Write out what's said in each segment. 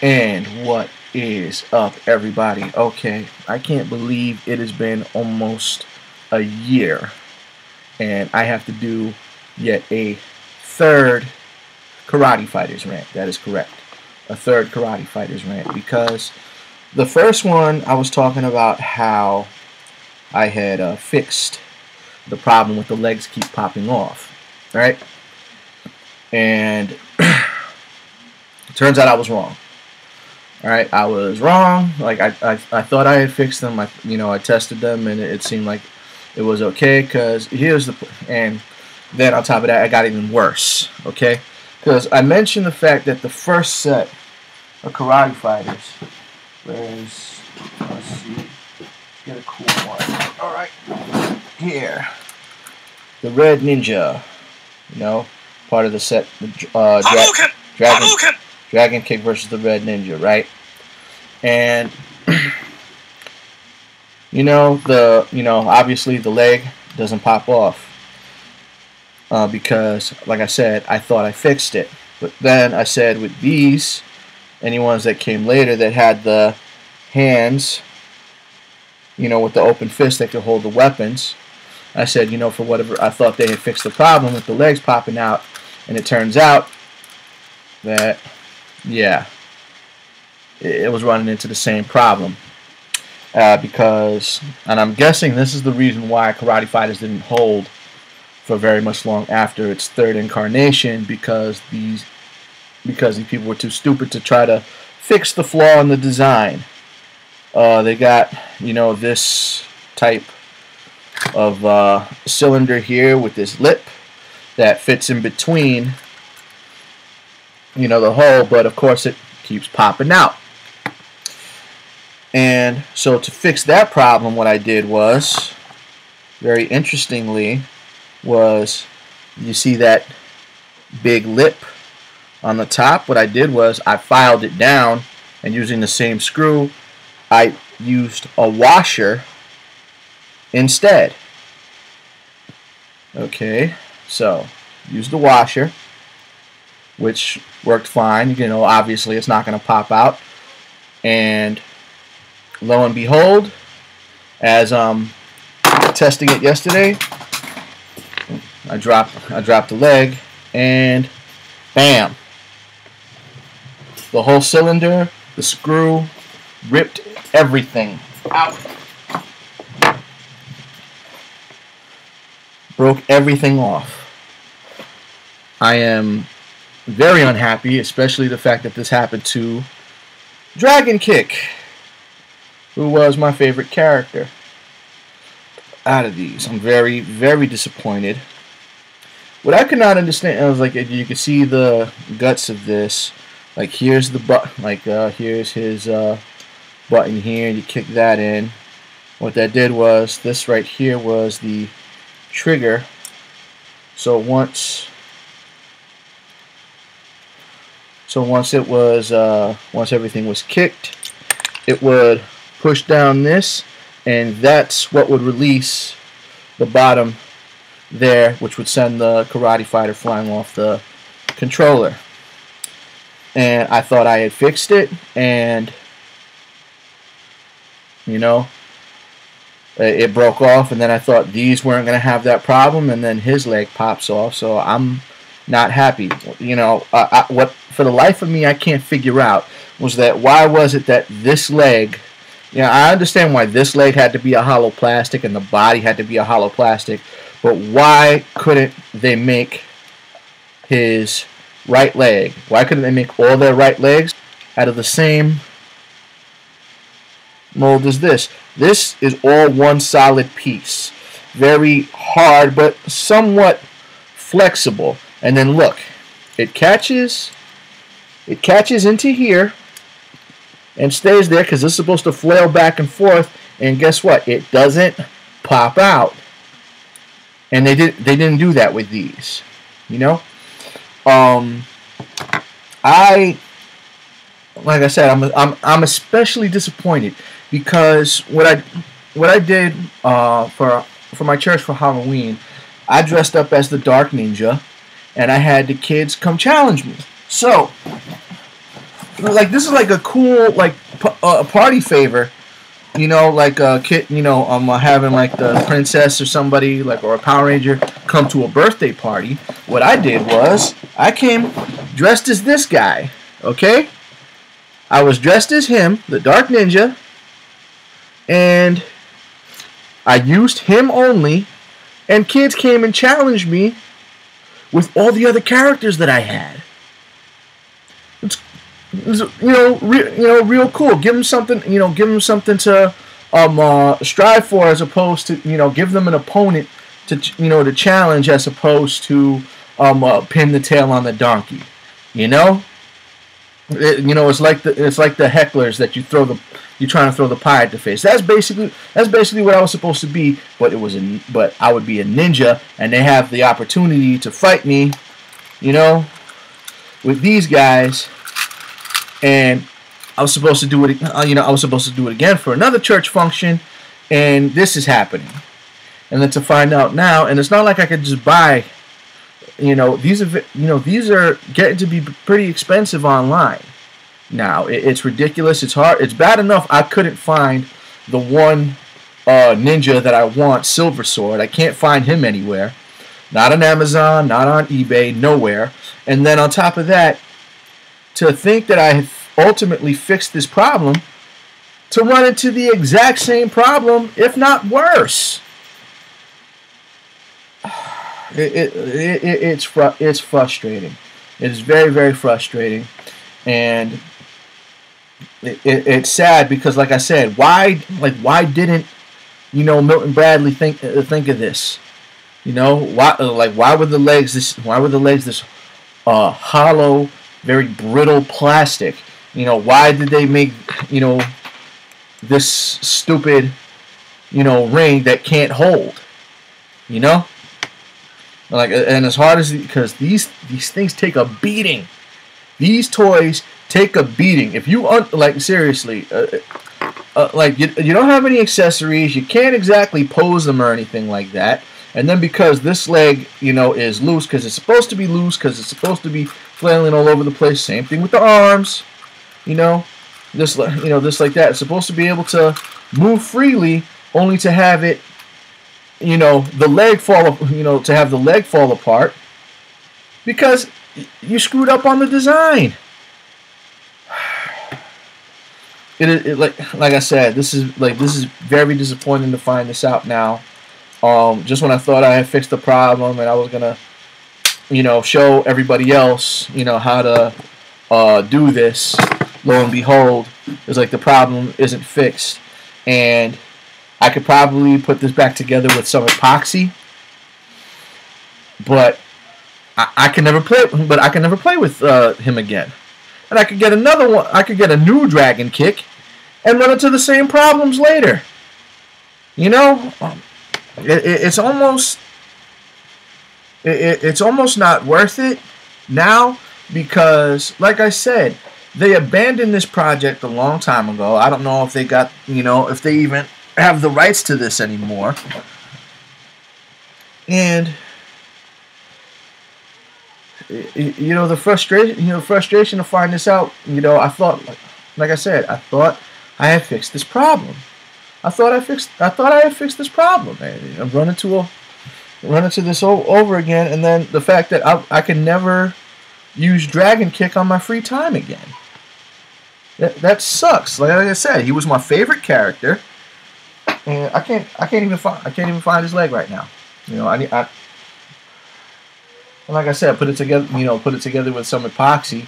And what is up, everybody? Okay, I can't believe it has been almost a year, and I have to do yet a third Karate Fighters rant. That is correct. A third Karate Fighters rant, because the first one I was talking about how I had fixed the problem with the legs keep popping off, right? And it turns out I was wrong. All right, I was wrong. Like I thought I had fixed them. I tested them, and it seemed like it was okay. Because and then on top of that, I got even worse. Okay, because I mentioned the fact that the first set of Karate Fighters was, let's see, get a cool one. All right, here, the Red Ninja. Part of the set. Dragon Kick versus the Red Ninja, right? And obviously the leg doesn't pop off because, like I said, I thought I fixed it. But then I said with these, any ones that came later that had the hands, with the open fist that could hold the weapons, I said, for whatever, I thought they had fixed the problem with the legs popping out, and it turns out that, yeah, it was running into the same problem. Because, and I'm guessing this is the reason why Karate Fighters didn't hold for very much long after its third incarnation, because these people were too stupid to try to fix the flaw in the design. They got, this type of cylinder here with this lip that fits in between the hole, but of course it keeps popping out. And so to fix that problem, what I did was, very interestingly, was, you see that big lip on the top? What I did was I filed it down, and using the same screw, I used a washer instead. Okay, so use the washer, which worked fine. Obviously it's not going to pop out. And lo and behold, as testing it yesterday, I dropped the leg, and bam! The whole cylinder, the screw, ripped everything out. Broke everything off. I am very unhappy, especially the fact that this happened to Dragon Kick, who was my favorite character out of these. I'm very, very disappointed. What I could not understand, I was like, you can see the guts of this. Like, here's the here's his button here, and you kick that in. What that did was, this right here was the trigger. So once everything was kicked, it would push down this, and that's what would release the bottom there, which would send the Karate Fighter flying off the controller. And I thought I had fixed it, and it broke off, and then I thought these weren't going to have that problem, and then his leg pops off, so I'm not happy. What for the life of me I can't figure out was that why was it that this leg, I understand why this leg had to be a hollow plastic and the body had to be a hollow plastic, but why couldn't they make his right leg? Why couldn't they make all their right legs out of the same mold as this? This is all one solid piece. Very hard, but somewhat flexible. And then look, it catches into here and stays there, because it's supposed to flail back and forth, and guess what? It doesn't pop out. And they didn't do that with these. Like I said, I'm especially disappointed, because what I did for my church for Halloween, I dressed up as the Dark Ninja, and I had the kids come challenge me. So like this is like a cool like party favor. You know, like a kid, you know, having like the princess or somebody, like, or a Power Ranger come to a birthday party. What I did was, I came dressed as this guy, okay? I was dressed as him, the Dark Ninja, and I used him only, and kids came and challenged me with all the other characters that I had. It's real cool. Give them something, give them something to strive for, as opposed to, give them an opponent to challenge, as opposed to pin the tail on the donkey. It's like the hecklers that you're trying to throw the pie at the face. That's basically what I was supposed to be, but I would be a ninja, and they have the opportunity to fight me, with these guys. And I was supposed to do it. I was supposed to do it again for another church function, and this is happening. And then to find out now, and it's not like I could just buy. These are getting to be pretty expensive online. Now it's ridiculous. It's hard. It's bad enough I couldn't find the one ninja that I want, Silver Sword. I can't find him anywhere. Not on Amazon. Not on eBay. Nowhere. And then on top of that, to think that I have ultimately fixed this problem, to run into the exact same problem, if not worse. It's frustrating. It is very, very frustrating, and it's sad because, like I said, why didn't Milton Bradley think of this? Why were the legs this hollow, very brittle plastic? Why did they make this stupid ring that can't hold? And as hard as because these things take a beating. These toys take a beating. If you seriously, you don't have any accessories, you can't exactly pose them or anything like that. And then because this leg, is loose, because it's supposed to be loose, because it's supposed to be flailing all over the place. Same thing with the arms, this like that. It's supposed to be able to move freely, only to have it, the leg to have the leg fall apart because you screwed up on the design. Like I said, this is very disappointing to find this out now. Just when I thought I had fixed the problem and I was gonna, show everybody else, how to do this, lo and behold, it's like the problem isn't fixed, and I could probably put this back together with some epoxy, but I can never play. But I can never play with him again, and I could get another one. I could get a new dragon kick, and run into the same problems later. It's almost not worth it now because, like I said, they abandoned this project a long time ago. I don't know if they got, if they even have the rights to this anymore. And the frustration to find this out. I thought, like I said, I thought I had fixed this problem. I thought I had fixed this problem, man. I'm running into this over again, and then the fact that I can never use Dragon Kick on my free time again. That sucks. Like I said, he was my favorite character, and I can't even find his leg right now. And like I said, put it together with some epoxy,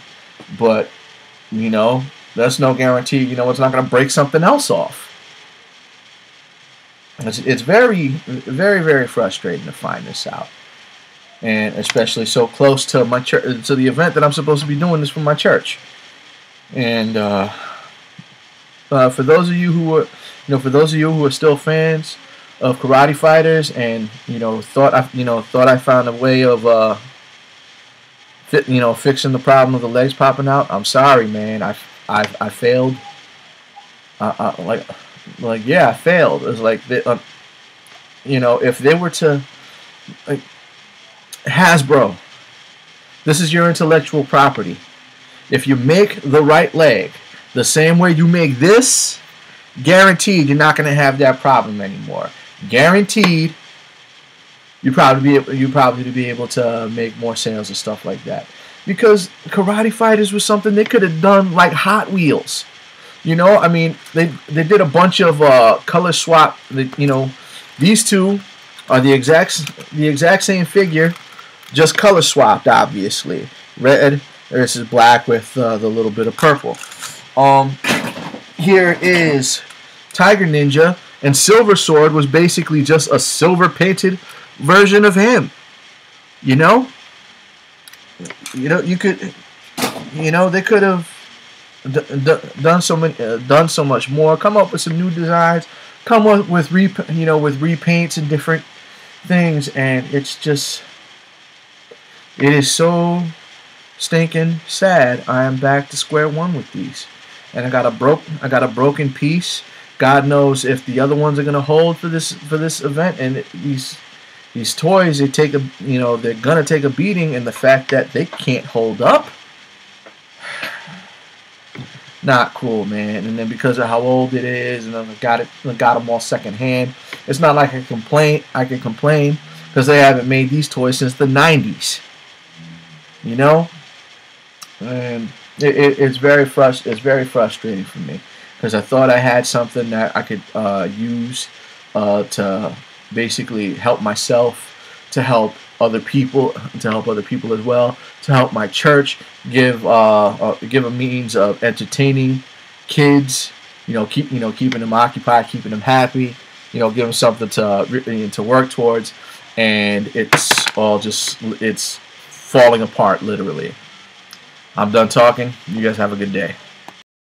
but that's no guarantee. It's not going to break something else off. It's very, very, very frustrating to find this out, and especially so close to my church, to the event that I'm supposed to be doing this for my church. And for those of you who are, still fans of Karate Fighters, and thought I found a way of fixing the problem of the legs popping out, I'm sorry, man. I failed. I failed. It was like, if they were to, Hasbro, this is your intellectual property. If you make the right leg the same way you make this, guaranteed you're not going to have that problem anymore. Guaranteed, you probably be able to make more sales and stuff like that. Because Karate Fighters was something they could have done like Hot Wheels. You know, I mean, they did a bunch of color swap. You know, these two are the exact same figure, just color swapped, obviously. Red versus black with the little bit of purple. Here is Tiger Ninja, and Silver Sword was basically just a silver painted version of him. You know, you could, they could have done so much more. Come up with some new designs. Come up with repaints and different things, and it is so stinking sad. I am back to square one with these, and I got a broken piece. God knows if the other ones are gonna hold for this event. And these toys, they're gonna take a beating, and the fact that they can't hold up, not cool, man. And then because of how old it is, and I got them all secondhand. It's not like I can complain because they haven't made these toys since the 90s. You know, and it's very frustrating for me because I thought I had something that I could use to basically help myself, to help other people as well, to help my church, give a means of entertaining kids, keeping them occupied, keeping them happy, give them something to work towards, and it's falling apart literally. I'm done talking. You guys have a good day.